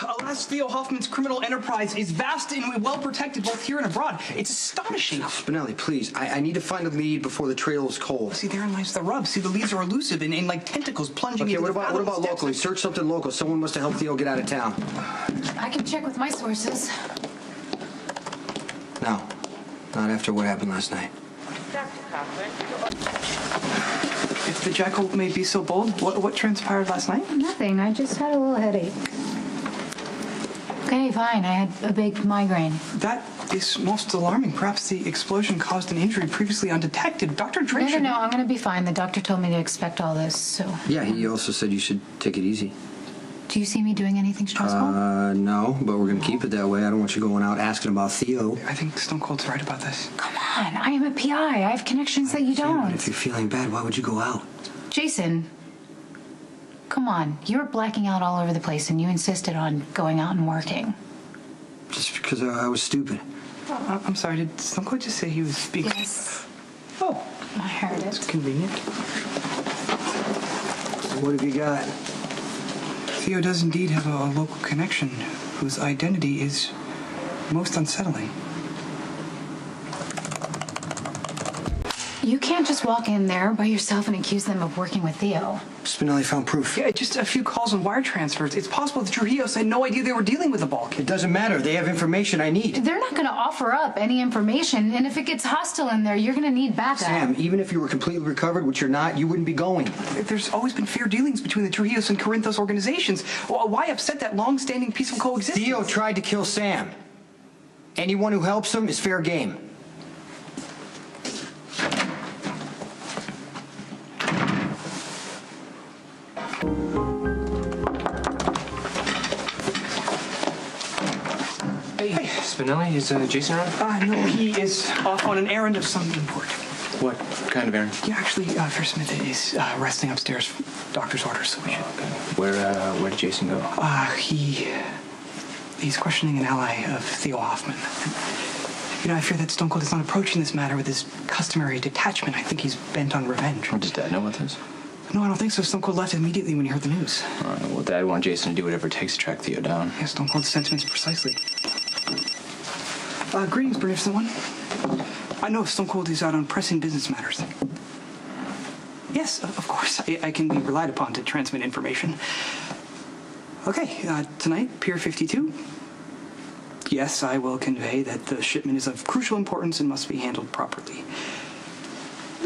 Alas, Theo Hoffman's criminal enterprise is vast and well protected both here and abroad. It's astonishing. Spinelli, please. I need to find a lead before the trail is cold. See, therein lies the rub. See, the leads are elusive and like tentacles plunging into what about locally? Search something local. Someone must have helped Theo get out of town. I can check with my sources. No. Not after what happened last night. If the jackal may be so bold, what transpired last night? Nothing. I just had a little headache. Okay, fine. I had a big migraine. That is most alarming. Perhaps the explosion caused an injury previously undetected. Dr. Drake No, I'm going to be fine. The doctor told me to expect all this, so... Yeah, he also said you should take it easy. Do you see me doing anything stressful? No, but we're going to keep it that way. I don't want you going out asking about Theo. I think Stone Cold's right about this. Come on. I am a PI. I have connections that you don't. But if you're feeling bad, why would you go out? Jason, come on. You were blacking out all over the place, and you insisted on going out and working. Just because I was stupid. I'm sorry, did Stone Cold just say he was speaking? Yes. Oh. I heard it. It's convenient. What have you got? Theo does indeed have a local connection whose identity is most unsettling. You can't just walk in there by yourself and accuse them of working with Theo. Spinelli found proof. Yeah, just a few calls and wire transfers. It's possible that Trujillo had no idea they were dealing with a bulk. It doesn't matter. They have information I need. They're not going to offer up any information, and if it gets hostile in there, you're going to need backup. Sam, even if you were completely recovered, which you're not, you wouldn't be going. There's always been fair dealings between the Trujillos and Corinthos organizations. Why upset that long-standing peaceful coexistence? Theo tried to kill Sam. Anyone who helps him is fair game. Hey, Spinelli, is Jason around? No, he is off on an errand of some import. What kind of errand? Yeah, actually, Smith is resting upstairs, doctor's orders, so we should... Where did Jason go? He's questioning an ally of Theo Hoffman. You know, I fear that Stone Cold is not approaching this matter with his customary detachment. I think he's bent on revenge. Does Dad know about this? No, I don't think so. Stone Cold left immediately when he heard the news. All right, well, Dad wanted Jason to do whatever it takes to track Theo down. Yeah, Stone Cold's sentiments precisely. Greetings, beneficent one. I know Stone Cold is out on pressing business matters. Yes, of course. I can be relied upon to transmit information. Okay, tonight, Pier 52. Yes, I will convey that the shipment is of crucial importance and must be handled properly.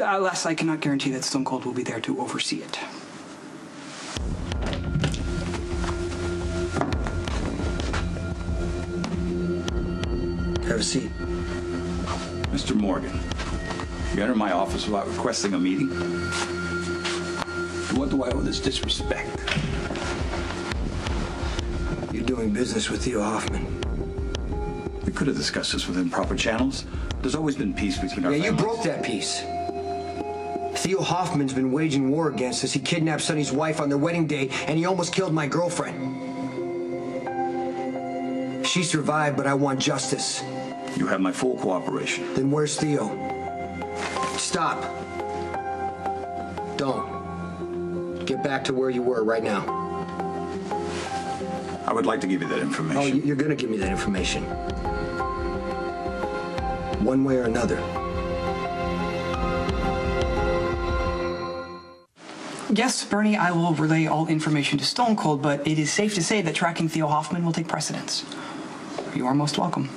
Alas, I cannot guarantee that Stone Cold will be there to oversee it. Have a seat. Mr. Morgan, you enter my office without requesting a meeting? What do I owe this disrespect? You're doing business with Theo Hoffman. We could have discussed this within proper channels. There's always been peace between our families. You broke that peace. Theo Hoffman's been waging war against us. He kidnapped Sonny's wife on their wedding day, and he almost killed my girlfriend. She survived, but I want justice. You have my full cooperation. Then where's Theo? Stop. Don't. Get back to where you were right now. I would like to give you that information. Oh, you're gonna give me that information. One way or another. Yes, Bernie, I will relay all information to Stone Cold, but it is safe to say that tracking Theo Hoffman will take precedence. You are most welcome.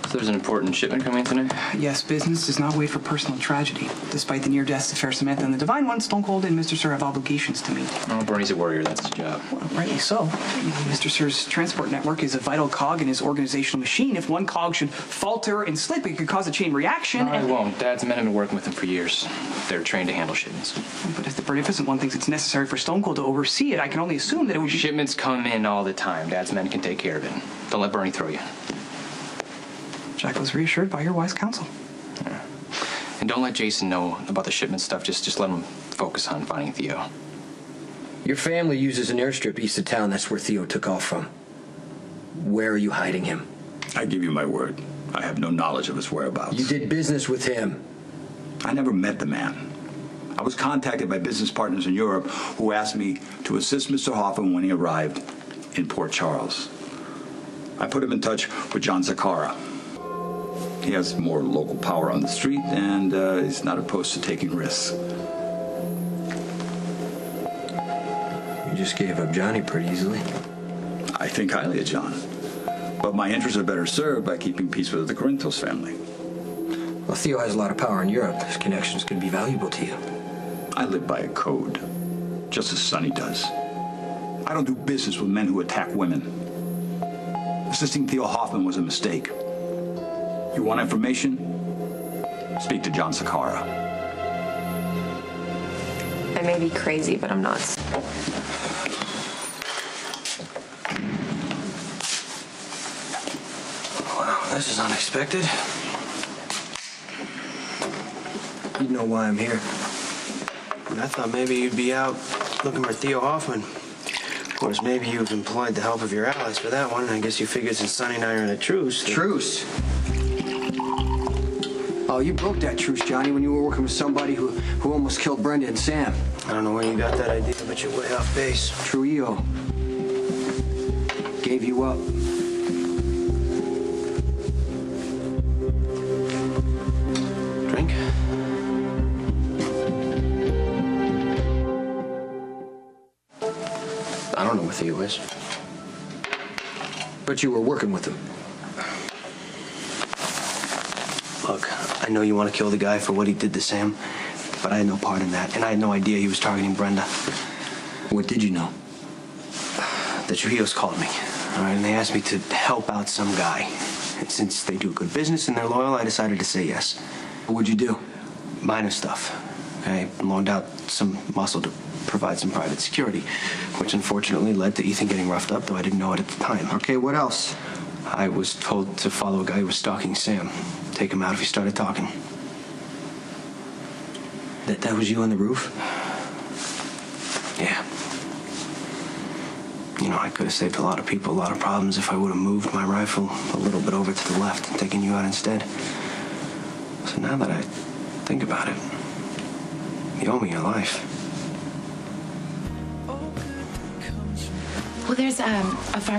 So there's an important shipment coming in tonight? Yes, business does not wait for personal tragedy. Despite the near deaths of Fair Samantha and the Divine One, Stone Cold and Mr. Sir have obligations to meet. Oh, Bernie's a warrior. That's his job. Well, rightly so. Mr. Sir's transport network is a vital cog in his organizational machine. If one cog should falter and slip, it could cause a chain reaction. No, it won't. Dad's men have been working with him for years. They're trained to handle shipments. But if the beneficent one thinks it's necessary for Stone Cold to oversee it, I can only assume that it would be... Shipments come in all the time. Dad's men can take care of it. Don't let Bernie throw you. Jack was reassured by your wise counsel. Yeah. And don't let Jason know about the shipment stuff. Just let him focus on finding Theo. Your family uses an airstrip east of town. That's where Theo took off from. Where are you hiding him? I give you my word. I have no knowledge of his whereabouts. You did business with him. I never met the man. I was contacted by business partners in Europe who asked me to assist Mr. Hoffman when he arrived. in Port Charles. I put him in touch with John Zakara. He has more local power on the street, and he's not opposed to taking risks. You just gave up Johnny pretty easily. I think highly of John. But my interests are better served by keeping peace with the Corinthos family. Well, Theo has a lot of power in Europe. His connections could be valuable to you. I live by a code, just as Sonny does. I don't do business with men who attack women. Assisting Theo Hoffman was a mistake. You want information? Speak to John Sakara. I may be crazy, but I'm not. Wow, this is unexpected. You know why I'm here. I thought maybe you'd be out looking for Theo Hoffman. Of course, maybe you've employed the help of your allies for that one. I guess you figured since Sonny and I are in a truce. Truce? Oh, you broke that truce, Johnny, when you were working with somebody who almost killed Brenda and Sam. I don't know where you got that idea, but you're way off base. Trujillo gave you up. Drink? I don't know where Theo is. But you were working with him. Look, I know you want to kill the guy for what he did to Sam, but I had no part in that, and I had no idea he was targeting Brenda. What did you know? The Trujillos called me, all right, and they asked me to help out some guy. And since they do good business and they're loyal, I decided to say yes. What'd you do? Minor stuff. I loaned out some muscle to provide some private security, which unfortunately led to Ethan getting roughed up, though I didn't know it at the time. Okay, what else? I was told to follow a guy who was stalking Sam. Take him out if he started talking. That was you on the roof? Yeah. You know, I could have saved a lot of people, a lot of problems if I would have moved my rifle a little bit over to the left and taken you out instead. So now that I think about it, you owe me your life. Well, there's a farmer